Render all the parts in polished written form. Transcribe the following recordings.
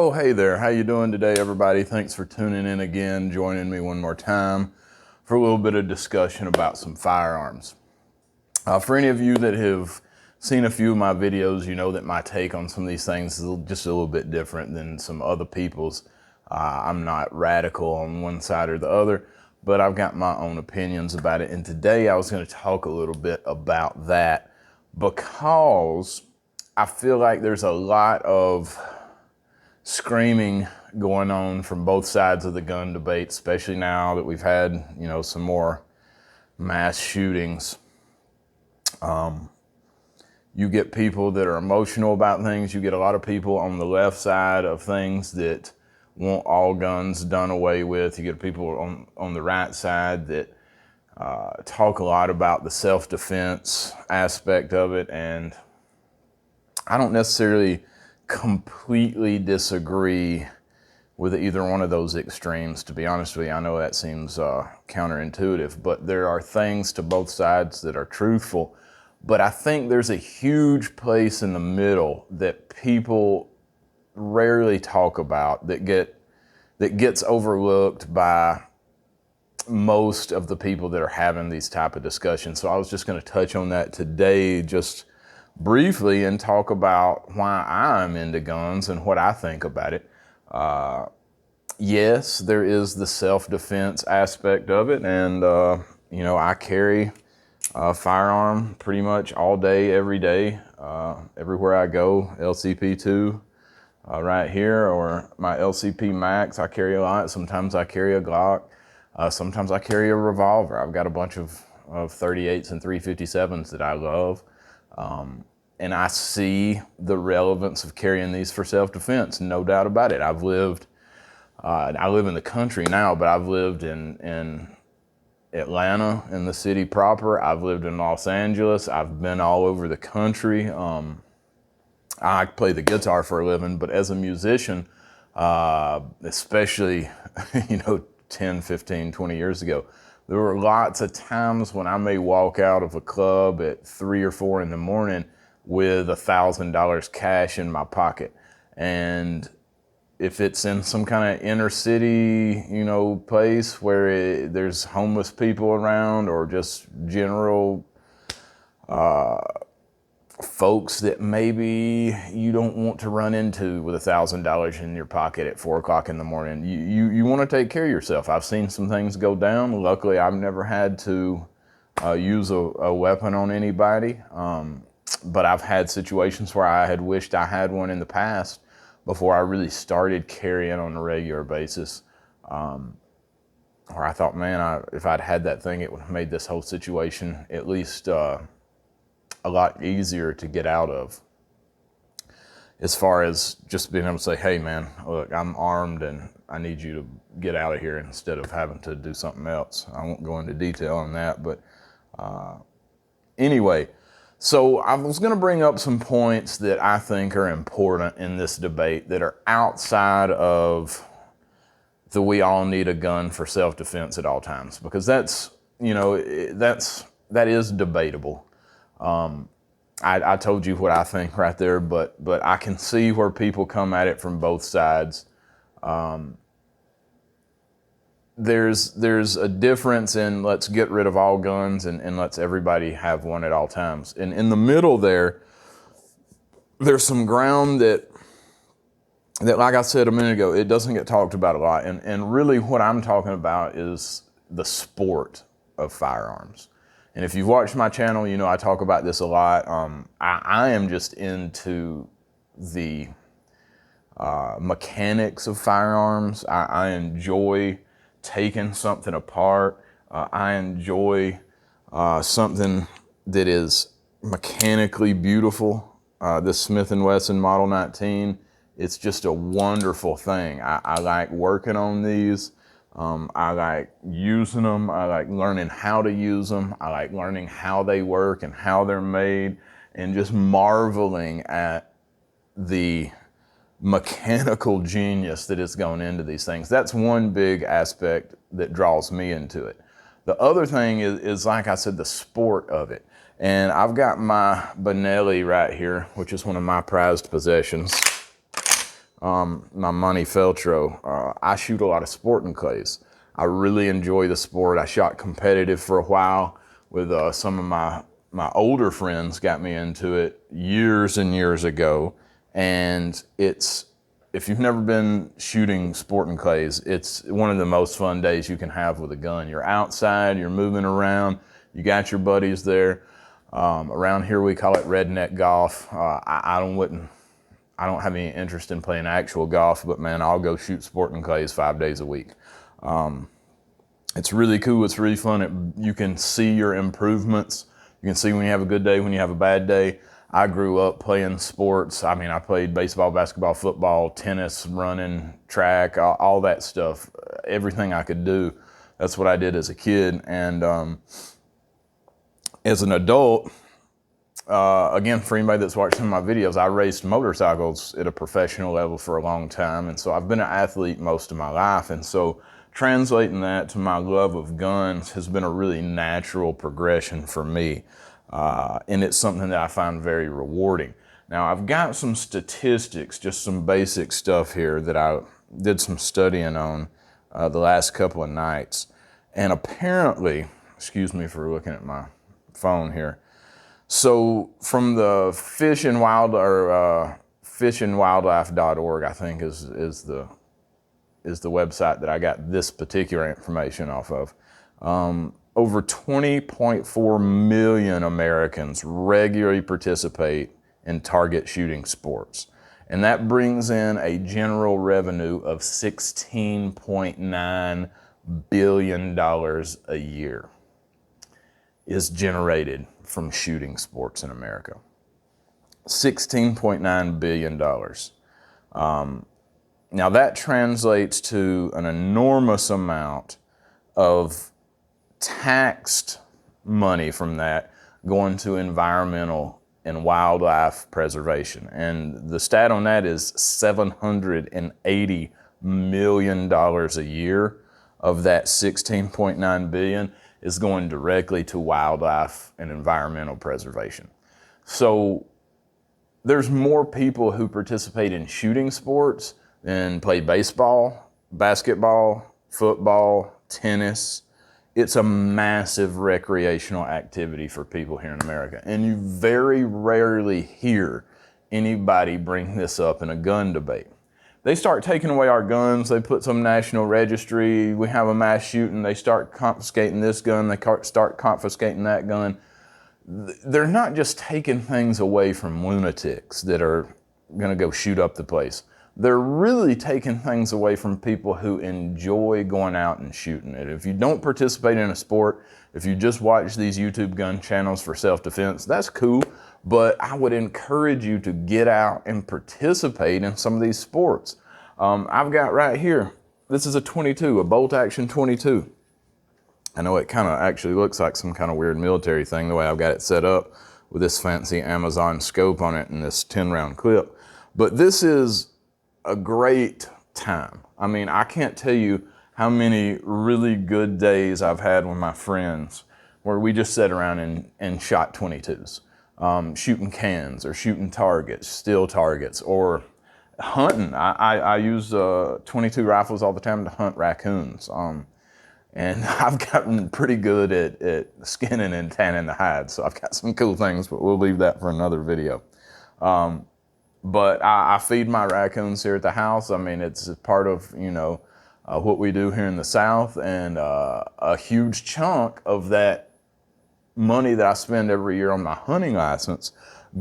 Oh, hey there. How you doing today, everybody? Thanks for tuning in again, joining me one more time for a little bit of discussion about some firearms. For any of you that have seen a few of my videos, you know that my take on some of these things is just a little bit different than some other people's. I'm not radical on one side or the other, but I've got my own opinions about it. And today I was going to talk a little bit about that because I feel like there's a lot of screaming going on from both sides of the gun debate, especially now that we've had, some more mass shootings. You get people that are emotional about things. You get a lot of people on the left side of things that want all guns done away with. You get people on the right side that talk a lot about the self-defense aspect of it. And I don't necessarily completely disagree with either one of those extremes, to be honest with you. I know that seems counterintuitive, but there are things to both sides that are truthful. But I think there's a huge place in the middle that people rarely talk about that gets overlooked by most of the people that are having these type of discussions. So I was just going to touch on that today, just briefly, and talk about why I'm into guns and what I think about it. Yes, there is the self-defense aspect of it, and I carry a firearm pretty much all day, every day, everywhere I go. LCP2 right here, or my LCP Max, I carry a lot. Sometimes I carry a Glock. Sometimes I carry a revolver. I've got a bunch of 38s and 357s that I love. And I see the relevance of carrying these for self-defense, no doubt about it. I live in the country now, but I've lived in Atlanta, in the city proper. I've lived in Los Angeles. I've been all over the country. I play the guitar for a living, but as a musician, especially, 10, 15, 20 years ago, there were lots of times when I may walk out of a club at 3 or 4 in the morning with $1,000 cash in my pocket. And if it's in some kind of inner city, place where there's homeless people around, or just general folks that maybe you don't want to run into with $1,000 in your pocket at 4 o'clock in the morning, you want to take care of yourself. I've seen some things go down. Luckily, I've never had to use a weapon on anybody. But I've had situations where I had wished I had one in the past before I really started carrying on a regular basis. Where I thought, man, if I'd had that thing, it would have made this whole situation at least a lot easier to get out of. As far as just being able to say, hey man, look, I'm armed and I need you to get out of here, instead of having to do something else. I won't go into detail on that, but anyway, so I was going to bring up some points that I think are important in this debate that are outside of the we all need a gun for self-defense at all times, because that is debatable. I told you what I think right there, but I can see where people come at it from both sides. There's a difference in let's get rid of all guns and let's everybody have one at all times. And in the middle there's some ground that, like I said a minute ago, it doesn't get talked about a lot. And really what I'm talking about is the sport of firearms. And if you've watched my channel, I talk about this a lot. I am just into the mechanics of firearms. I enjoy taking something apart. I enjoy something that is mechanically beautiful. This Smith & Wesson Model 19, it's just a wonderful thing. I like working on these. I like using them. I like learning how to use them. I like learning how they work and how they're made, and just marveling at the mechanical genius that has gone into these things. That's one big aspect that draws me into it. The other thing is, like I said, the sport of it. And I've got my Benelli right here, which is one of my prized possessions. my Money Feltro. I shoot a lot of sporting clays. I really enjoy the sport. I shot competitive for a while with some of my older friends got me into it years and years ago. And if you've never been shooting sporting clays, it's one of the most fun days you can have with a gun. You're outside, you're moving around, you got your buddies there. Around here we call it redneck golf. I don't have any interest in playing actual golf, but man, I'll go shoot sporting clays 5 days a week. It's really cool, it's really fun. You can see your improvements. You can see when you have a good day, when you have a bad day. I grew up playing sports. I mean, I played baseball, basketball, football, tennis, running, track, all that stuff. Everything I could do. That's what I did as a kid. And as an adult, again, for anybody that's watched some of my videos, I raced motorcycles at a professional level for a long time. And so I've been an athlete most of my life. And so translating that to my love of guns has been a really natural progression for me. And it's something that I find very rewarding. Now, I've got some statistics, just some basic stuff here that I did some studying on the last couple of nights. And apparently, excuse me for looking at my phone here. So from the fishandwildlife.org, I think is the website that I got this particular information off of. Over 20.4 million Americans regularly participate in target shooting sports. And that brings in a general revenue of $16.9 billion a year is generated from shooting sports in America. $16.9 billion. Now that translates to an enormous amount of taxed money from that going to environmental and wildlife preservation. And the stat on that is $780 million a year of that $16.9 billion is going directly to wildlife and environmental preservation. So there's more people who participate in shooting sports than play baseball, basketball, football, tennis. It's a massive recreational activity for people here in America. And you very rarely hear anybody bring this up in a gun debate. They start taking away our guns, they put some national registry, we have a mass shooting, they start confiscating this gun, they start confiscating that gun. They're not just taking things away from lunatics that are gonna go shoot up the place. They're really taking things away from people who enjoy going out and shooting it. If you don't participate in a sport, if you just watch these YouTube gun channels for self-defense, that's cool, but I would encourage you to get out and participate in some of these sports. I've got right here, this is a 22, a bolt action 22. I know it kind of actually looks like some kind of weird military thing the way I've got it set up with this fancy Amazon scope on it and this 10-round clip, but this is a great time. I mean, I can't tell you how many really good days I've had with my friends where we just sat around and shot 22s, shooting cans or shooting targets, steel targets, or hunting. I use 22 rifles all the time to hunt raccoons. And I've gotten pretty good at skinning and tanning the hides. So I've got some cool things, but we'll leave that for another video. But I feed my raccoons here at the house. I mean, it's part of, what we do here in the South, and a huge chunk of that money that I spend every year on my hunting license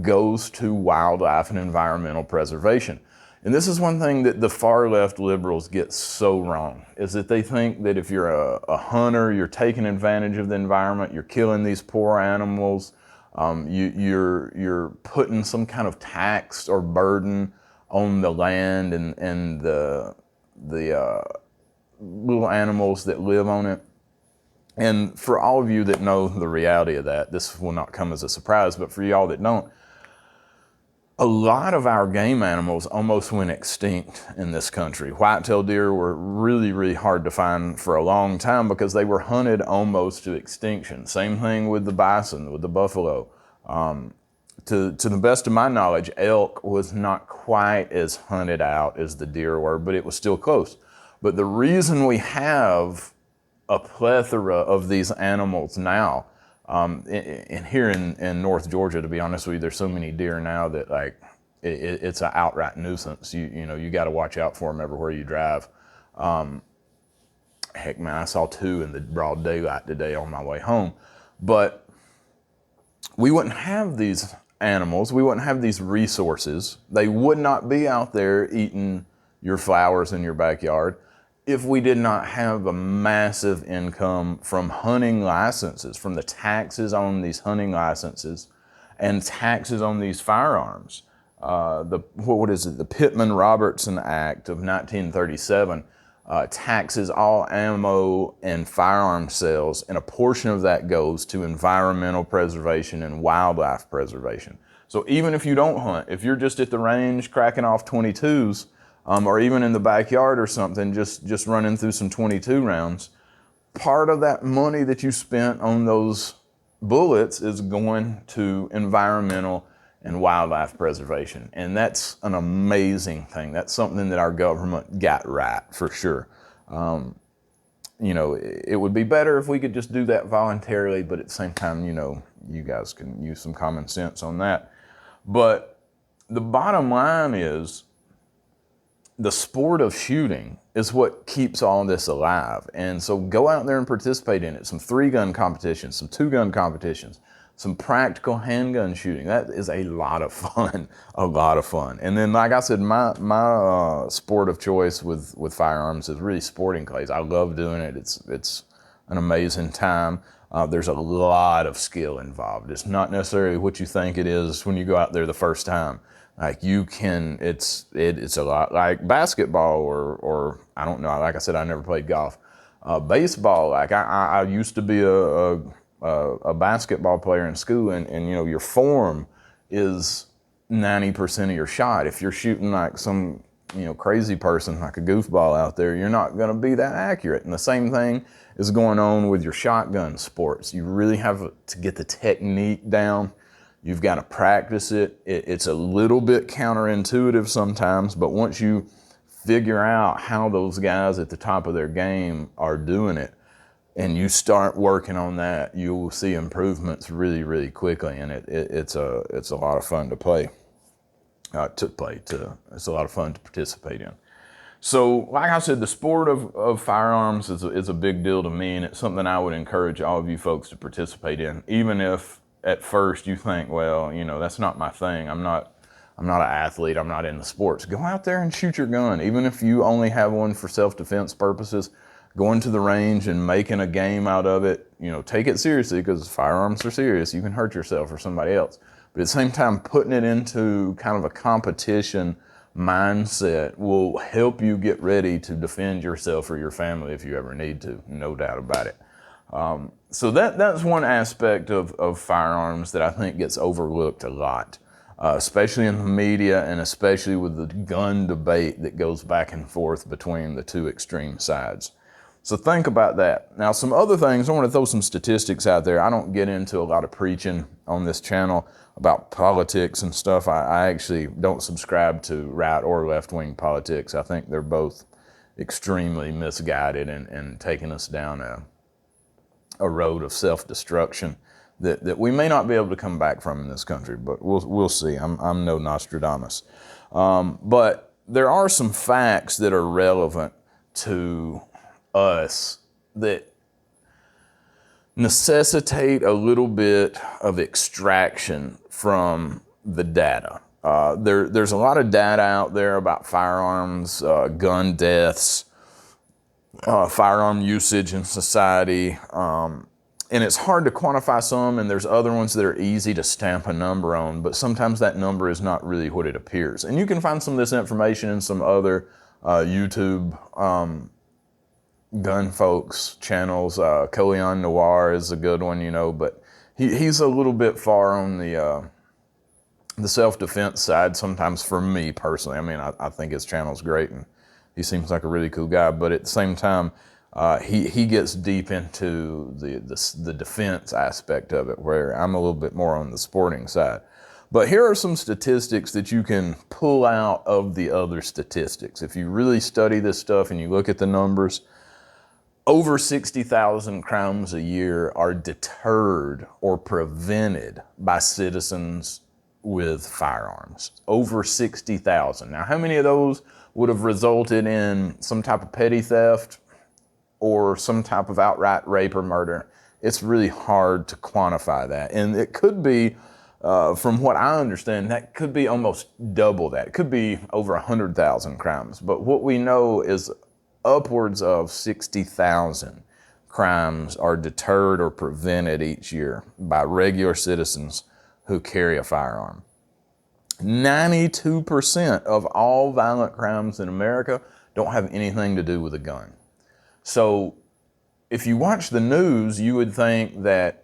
goes to wildlife and environmental preservation. And this is one thing that the far left liberals get so wrong, is that they think that if you're a hunter, you're taking advantage of the environment, you're killing these poor animals, you're putting some kind of tax or burden on the land and the little animals that live on it. And for all of you that know the reality of that, this will not come as a surprise, but for y'all that don't, a lot of our game animals almost went extinct in this country. Whitetail deer were really, really hard to find for a long time because they were hunted almost to extinction. Same thing with the bison, with the buffalo. to the best of my knowledge, elk was not quite as hunted out as the deer were, but it was still close. But the reason we have a plethora of these animals now, and here in North Georgia, to be honest with you, there's so many deer now that like it's an outright nuisance. You got to watch out for them everywhere you drive. Heck, man, I saw 2 in the broad daylight today on my way home. But we wouldn't have these animals. We wouldn't have these resources. They would not be out there eating your flowers in your backyard if we did not have a massive income from hunting licenses, from the taxes on these hunting licenses and taxes on these firearms. What is it? The Pittman-Robertson Act of 1937 taxes all ammo and firearm sales, and a portion of that goes to environmental preservation and wildlife preservation. So even if you don't hunt, if you're just at the range cracking off 22s, or even in the backyard or something, just running through some 22 rounds, part of that money that you spent on those bullets is going to environmental and wildlife preservation. And that's an amazing thing. That's something that our government got right, for sure. It would be better if we could just do that voluntarily, but at the same time, you guys can use some common sense on that. But the bottom line is, the sport of shooting is what keeps all this alive. And so go out there and participate in it. Some 3-gun competitions, some 2-gun competitions, some practical handgun shooting. That is a lot of fun, a lot of fun. And then, like I said, my sport of choice with firearms is really sporting clays. I love doing it. It's an amazing time. There's a lot of skill involved. It's not necessarily what you think it is when you go out there the first time. Like it's a lot like basketball or I don't know. Like I said, I never played golf. Baseball, like I used to be a basketball player in school, and your form is 90% of your shot. If you're shooting like some crazy person, like a goofball out there, you're not going to be that accurate. And the same thing is going on with your shotgun sports. You really have to get the technique down. You've got to practice it. It's a little bit counterintuitive sometimes, but once you figure out how those guys at the top of their game are doing it, and you start working on that, you will see improvements really, really quickly. And it's a lot of fun to play. It's a lot of fun to participate in. So, like I said, the sport of firearms is a big deal to me, and it's something I would encourage all of you folks to participate in, even if at first you think, well, that's not my thing. I'm not an athlete. I'm not in the sports. Go out there and shoot your gun. Even if you only have one for self-defense purposes, going to the range and making a game out of it, take it seriously, because firearms are serious. You can hurt yourself or somebody else. But at the same time, putting it into kind of a competition mindset will help you get ready to defend yourself or your family if you ever need to, no doubt about it. So that's one aspect of firearms that I think gets overlooked a lot, especially in the media and especially with the gun debate that goes back and forth between the two extreme sides. So think about that. Now, some other things, I want to throw some statistics out there. I don't get into a lot of preaching on this channel about politics and stuff. I actually don't subscribe to right or left-wing politics. I think they're both extremely misguided and taking us down a road of self-destruction that we may not be able to come back from in this country, but we'll see. I'm no Nostradamus. But there are some facts that are relevant to us that necessitate a little bit of extraction from the data. There's a lot of data out there about firearms, gun deaths, firearm usage in society, and it's hard to quantify some, and there's other ones that are easy to stamp a number on, but sometimes that number is not really what it appears. And you can find some of this information in some other YouTube gun folks channels. Coleon Noir is a good one, but he's a little bit far on the self-defense side sometimes for me personally. I mean, I think his channel's great, and he seems like a really cool guy, but at the same time, he gets deep into the defense aspect of it, where I'm a little bit more on the sporting side. But here are some statistics that you can pull out of the other statistics. If you really study this stuff and you look at the numbers, over 60,000 crimes a year are deterred or prevented by citizens with firearms. Over 60,000. Now, how many of those would have resulted in some type of petty theft or some type of outright rape or murder? It's really hard to quantify that. And it could be, from what I understand, that could be almost double that. It could be over 100,000 crimes. But what we know is upwards of 60,000 crimes are deterred or prevented each year by regular citizens who carry a firearm. 92% of all violent crimes in America don't have anything to do with a gun. So if you watch the news, you would think that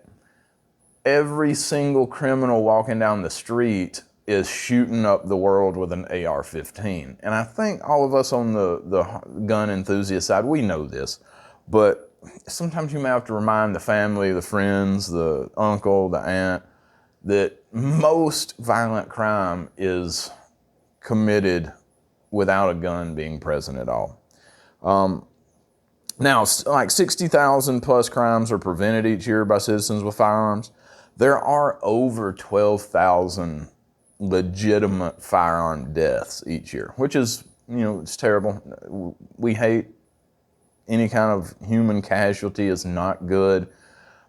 every single criminal walking down the street is shooting up the world with an AR-15. And I think all of us on the gun enthusiast side, we know this, but sometimes you may have to remind the family, the friends, the uncle, the aunt, that most violent crime is committed without a gun being present at all. Now, like 60,000 plus crimes are prevented each year by citizens with firearms. There are over 12,000 legitimate firearm deaths each year, which is, it's terrible. We hate any kind of human casualty is not good,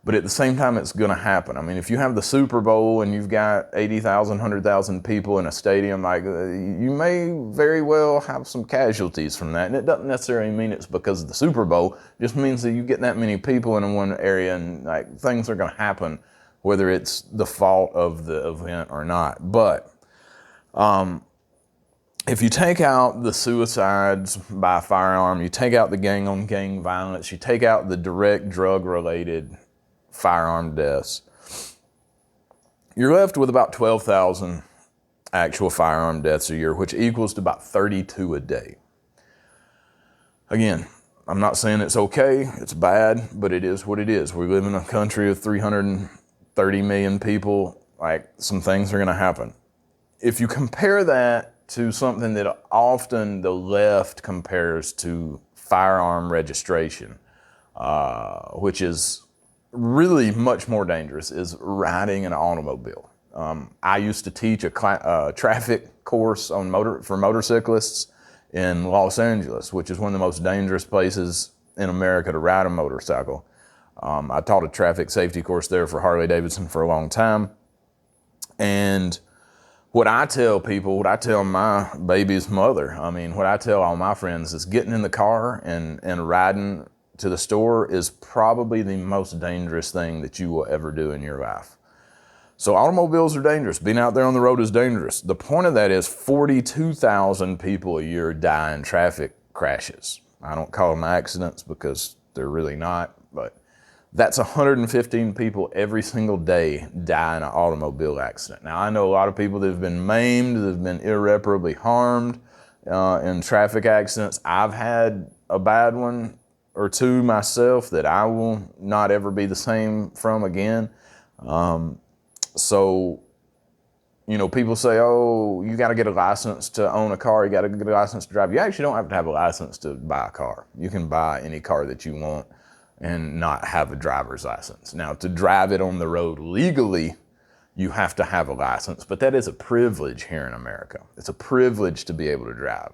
but at the same time, it's going to happen. I mean, if you have the Super Bowl and you've got 80,000, 100,000 people in a stadium, like you may very well have some casualties from that. And it doesn't necessarily mean it's because of the Super Bowl. It just means that you get that many people in one area and like things are going to happen, whether it's the fault of the event or not. But if you take out the suicides by firearm, you take out the gang-on-gang violence, you take out the direct drug-related firearm deaths, you're left with about 12,000 actual firearm deaths a year, which equals to about 32 a day. Again, I'm not saying it's okay, it's bad, but it is what it is. We live in a country of 330 million people, like some things are gonna happen. If you compare that to something that often the left compares to firearm registration, which is really much more dangerous, is riding an automobile. I used to teach a traffic course for motorcyclists in Los Angeles, which is one of the most dangerous places in America to ride a motorcycle. I taught a traffic safety course there for Harley Davidson for a long time. And what I tell people, what I tell my baby's mother, what I tell all my friends is getting in the car and riding to the store is probably the most dangerous thing that you will ever do in your life. So automobiles are dangerous. Being out there on the road is dangerous. The point of that is 42,000 people a year die in traffic crashes. I don't call them accidents because they're really not, but that's 115 people every single day die in an automobile accident. Now, I know a lot of people that have been maimed, that have been irreparably harmed in traffic accidents. I've had a bad one or two myself that I will not ever be the same from again. So, people say, oh, you got to get a license to own a car. You got to get a license to drive. You actually don't have to have a license to buy a car. You can buy any car that you want and not have a driver's license. Now, to drive it on the road legally, you have to have a license, but that is a privilege here in America. It's a privilege to be able to drive.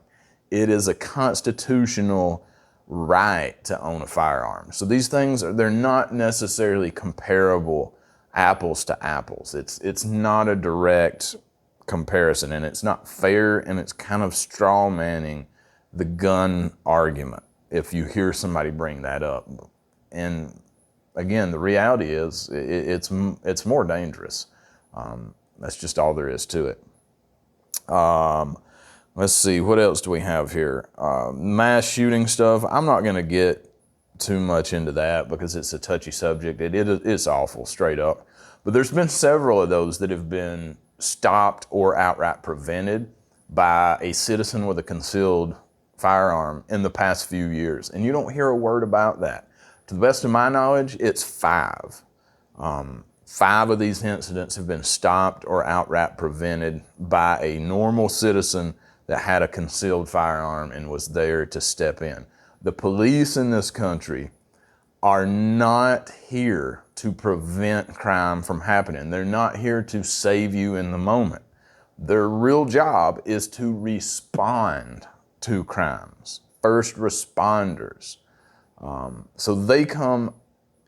It is a constitutional right to own a firearm. So these things, they're not necessarily comparable apples to apples. It's not a direct comparison, and it's not fair, and it's kind of straw manning the gun argument if you hear somebody bring that up. And again, the reality is it's more dangerous. That's just all there is to it. Let's see, what else do we have here? Mass shooting stuff. I'm not going to get too much into that because it's a touchy subject. It's awful, straight up. But there's been several of those that have been stopped or outright prevented by a citizen with a concealed firearm in the past few years. And you don't hear a word about that. To the best of my knowledge, it's 5. 5 of these incidents have been stopped or outright prevented by a normal citizen that had a concealed firearm and was there to step in. The police in this country are not here to prevent crime from happening. They're not here to save you in the moment. Their real job is to respond to crimes. First responders. So they come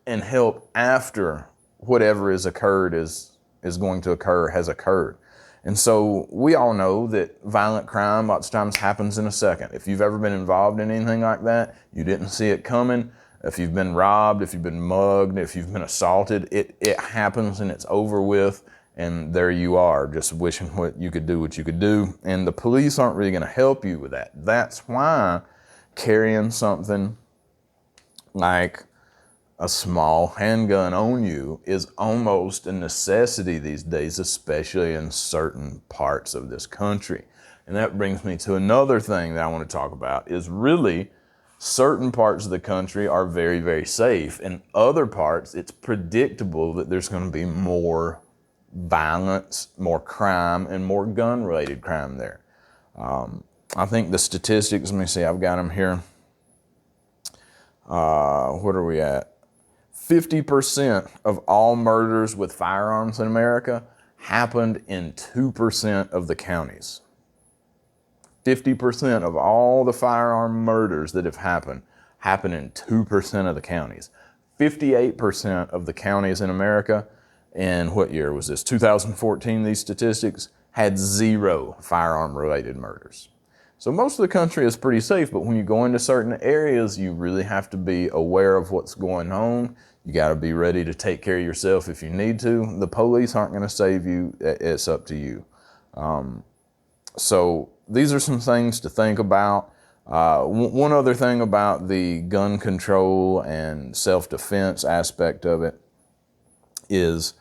and help after whatever has occurred is going to occur has occurred. And so we all know that violent crime lots of times happens in a second. If you've ever been involved in anything like that, you didn't see it coming. If you've been robbed, if you've been mugged, if you've been assaulted, it happens and it's over with, and there you are, just wishing what you could do. And the police aren't really gonna help you with that. That's why carrying something like a small handgun on you is almost a necessity these days, especially in certain parts of this country. And that brings me to another thing that I want to talk about is really certain parts of the country are very, very safe. In other parts, it's predictable that there's going to be more violence, more crime, and more gun-related crime there. I think the statistics, let me see, I've got them here. What are we at? 50% of all murders with firearms in America happened in 2% of the counties. 50% of all the firearm murders that have happened happen in 2% of the counties. 58% of the counties in America, and what year was this? 2014, these statistics, had 0 firearm-related murders. So most of the country is pretty safe, but when you go into certain areas, you really have to be aware of what's going on. You got to be ready to take care of yourself if you need to. The police aren't going to save you. It's up to you. So these are some things to think about. One other thing about the gun control and self-defense aspect of it is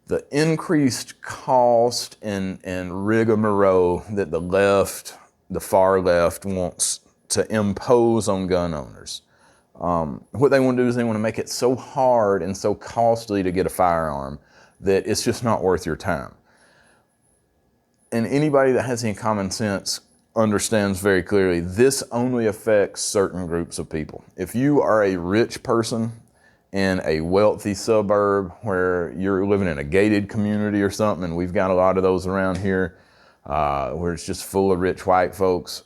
the increased cost and rigmarole that the far left wants to impose on gun owners. What they want to do is they want to make it so hard and so costly to get a firearm that it's just not worth your time. And anybody that has any common sense understands very clearly this only affects certain groups of people. If you are a rich person in a wealthy suburb where you're living in a gated community or something, and we've got a lot of those around here, where it's just full of rich white folks.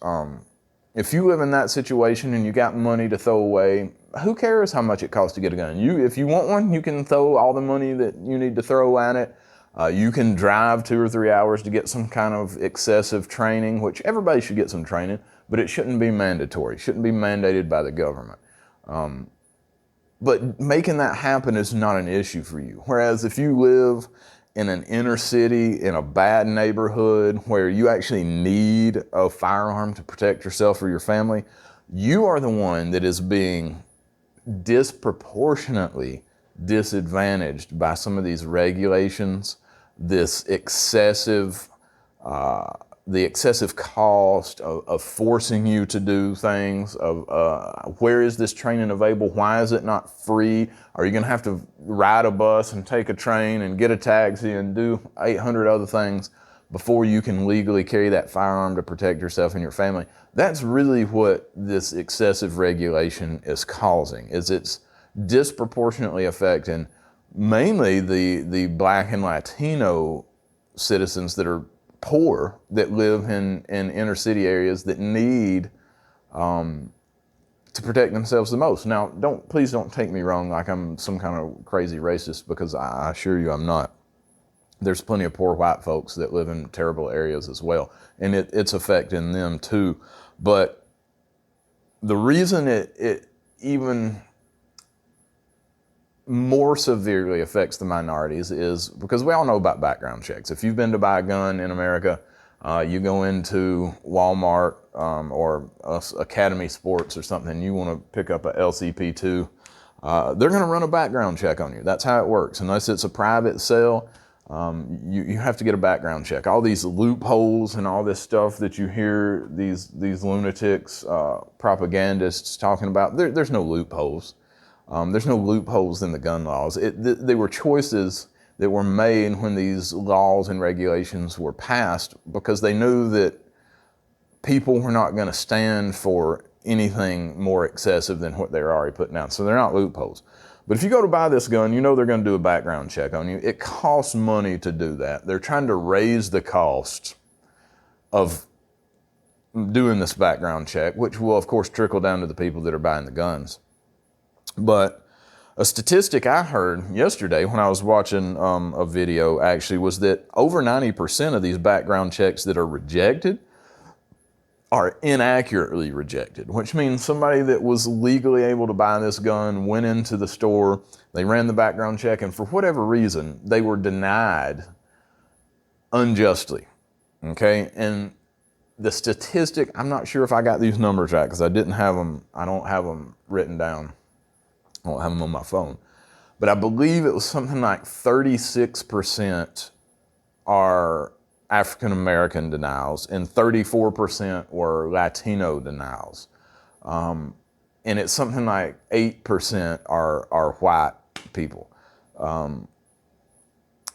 If you live in that situation and you got money to throw away, who cares how much it costs to get a gun? If you want one, you can throw all the money that you need to throw at it. You can drive 2 or 3 hours to get some kind of excessive training, which everybody should get some training, but it shouldn't be mandatory. It shouldn't be mandated by the government. But making that happen is not an issue for you. Whereas if you live in an inner city, in a bad neighborhood where you actually need a firearm to protect yourself or your family, you are the one that is being disproportionately disadvantaged by some of these regulations, this excessive, the excessive cost of forcing you to do things, of where is this training available? Why is it not free? Are you gonna have to ride a bus and take a train and get a taxi and do 800 other things before you can legally carry that firearm to protect yourself and your family? That's really what this excessive regulation is causing, is it's disproportionately affecting mainly the Black and Latino citizens that are poor, that live in inner city areas that need to protect themselves the most. Now, please don't take me wrong like I'm some kind of crazy racist, because I assure you I'm not. There's plenty of poor white folks that live in terrible areas as well, and it's affecting them too. But the reason it even more severely affects the minorities is because we all know about background checks. If you've been to buy a gun in America, you go into Walmart or Academy Sports or something, you want to pick up a LCP2, they're going to run a background check on you. That's how it works. Unless it's a private sale, you have to get a background check. All these loopholes and all this stuff that you hear these lunatics, propagandists talking about, there's no loopholes. There's no loopholes in the gun laws. They were choices that were made when these laws and regulations were passed, because they knew that people were not going to stand for anything more excessive than what they're already putting down. So they're not loopholes. But if you go to buy this gun, you know they're going to do a background check on you. It costs money to do that. They're trying to raise the cost of doing this background check, which will, of course, trickle down to the people that are buying the guns. But a statistic I heard yesterday when I was watching a video actually was that over 90% of these background checks that are rejected are inaccurately rejected, which means somebody that was legally able to buy this gun went into the store, they ran the background check, and for whatever reason, they were denied unjustly, okay? And the statistic, I'm not sure if I got these numbers right because I don't have them written down. I don't have them on my phone. But I believe it was something like 36% are African American denials and 34% were Latino denials. And it's something like 8% are white people. And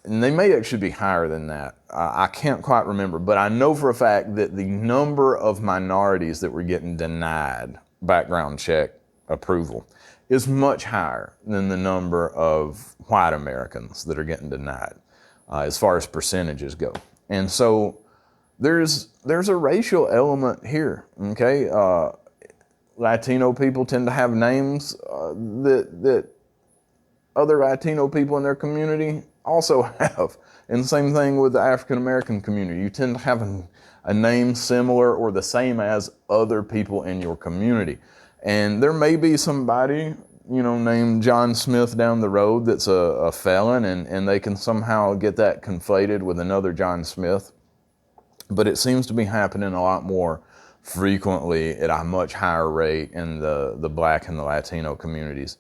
they may actually be higher than that. I can't quite remember, but I know for a fact that the number of minorities that were getting denied background check approval is much higher than the number of white Americans that are getting denied, as far as percentages go. And so there's a racial element here, okay? Latino people tend to have names that other Latino people in their community also have. And the same thing with the African American community. You tend to have a name similar or the same as other people in your community. And there may be somebody, named John Smith down the road that's a felon, and they can somehow get that conflated with another John Smith. But it seems to be happening a lot more frequently at a much higher rate in the Black and the Latino communities.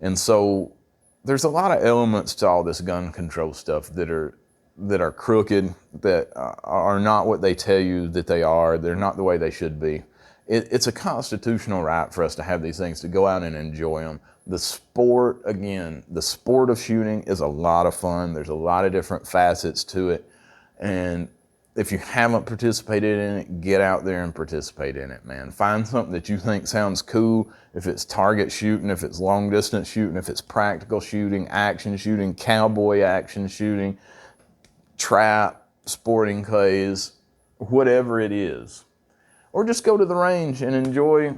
And so there's a lot of elements to all this gun control stuff that are crooked, that are not what they tell you that they are. They're not the way they should be. It's a constitutional right for us to have these things, to go out and enjoy them. The sport of shooting is a lot of fun. There's a lot of different facets to it. And if you haven't participated in it, get out there and participate in it, man. Find something that you think sounds cool. If it's target shooting, if it's long distance shooting, if it's practical shooting, action shooting, cowboy action shooting, trap, sporting clays, whatever it is. Or just go to the range and enjoy,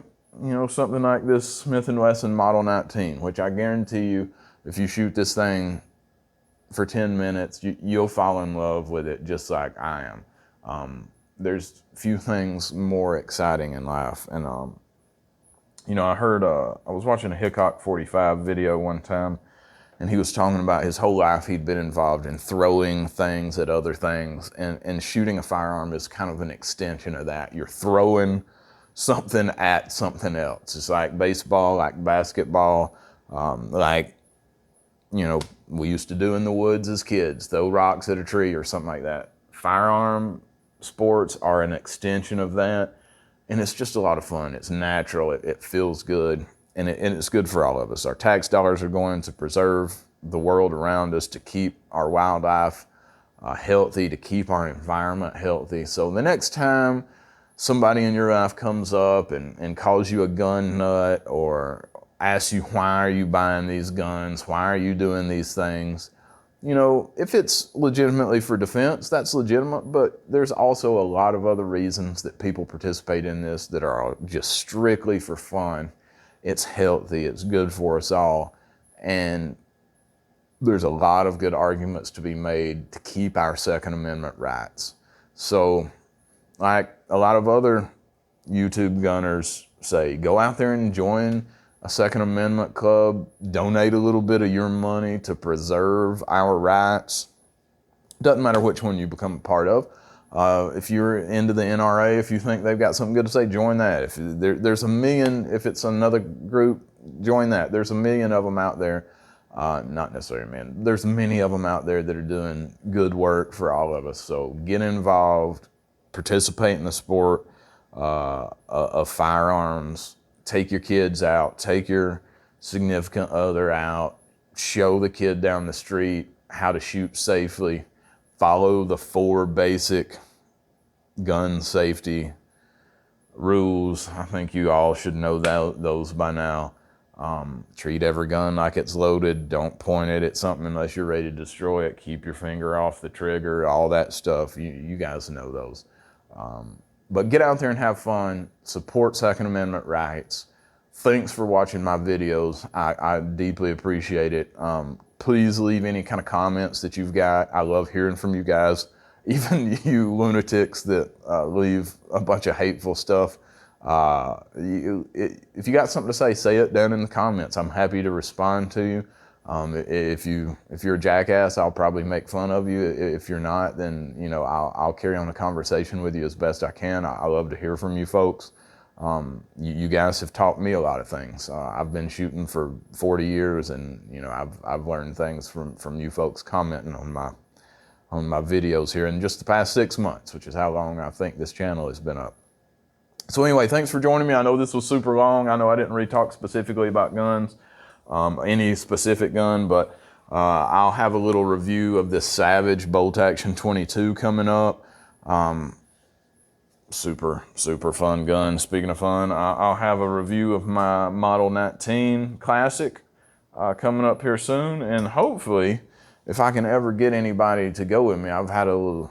something like this Smith & Wesson Model 19, which I guarantee you, if you shoot this thing for 10 minutes, you'll fall in love with it just like I am. There's few things more exciting in life. And, I heard, I was watching a Hickok 45 video one time, and he was talking about his whole life he'd been involved in throwing things at other things, and shooting a firearm is kind of an extension of that. You're throwing something at something else. It's like baseball, like basketball, we used to do in the woods as kids, throw rocks at a tree or something like that. Firearm sports are an extension of that, and it's just a lot of fun. It's natural, it feels good, and it's good for all of us. Our tax dollars are going to preserve the world around us, to keep our wildlife healthy, to keep our environment healthy. So the next time somebody in your life comes up and calls you a gun nut, or asks you, why are you buying these guns? Why are you doing these things? If it's legitimately for defense, that's legitimate, but there's also a lot of other reasons that people participate in this that are just strictly for fun. It's healthy, it's good for us all, and there's a lot of good arguments to be made to keep our Second Amendment rights. So, like a lot of other YouTube gunners say, go out there and join a Second Amendment club, donate a little bit of your money to preserve our rights. Doesn't matter which one you become a part of. If you're into the NRA, if you think they've got something good to say, join that. If there's a million, if it's another group, join that. There's a million of them out there. Not necessarily a million. There's many of them out there that are doing good work for all of us. So get involved, participate in the sport of firearms. Take your kids out, take your significant other out, show the kid down the street how to shoot safely. Follow the 4 basic gun safety rules. I think you all should know those by now. Treat every gun like it's loaded. Don't point it at something unless you're ready to destroy it. Keep your finger off the trigger, all that stuff. You guys know those. But get out there and have fun. Support Second Amendment rights. Thanks for watching my videos. I deeply appreciate it. Please leave any kind of comments that you've got. I love hearing from you guys. Even you lunatics that leave a bunch of hateful stuff. If you got something to say it down in the comments. I'm happy to respond to you. If you're a jackass, I'll probably make fun of you. If you're not, then I'll carry on a conversation with you as best I can. I love to hear from you folks. You guys have taught me a lot of things. I've been shooting for 40 years, and I've learned things from you folks commenting on my videos here in just the past 6 months, which is how long I think this channel has been up. So anyway, thanks for joining me. I know this was super long. I know I didn't really talk specifically about guns, any specific gun, but I'll have a little review of this Savage Bolt Action 22 coming up. Super fun gun. Speaking of fun, I'll have a review of my Model 19 Classic coming up here soon, and hopefully, if I can ever get anybody to go with me. I've had a little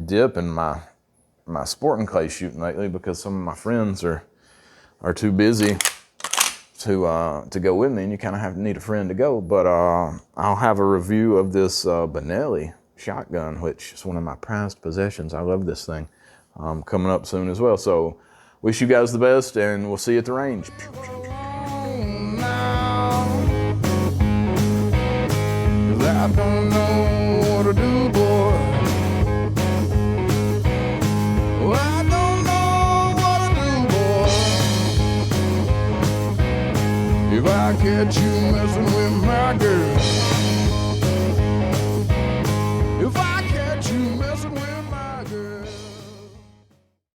dip in my sporting clay shooting lately because some of my friends are too busy to go with me, and you kind of need a friend to go. But I'll have a review of this Benelli shotgun, which is one of my prized possessions. I love this thing. Coming up soon as well. So wish you guys the best, and we'll see you at the range. I don't know what to do, boy. I don't know what to do, boy. If I catch you messing with my girl.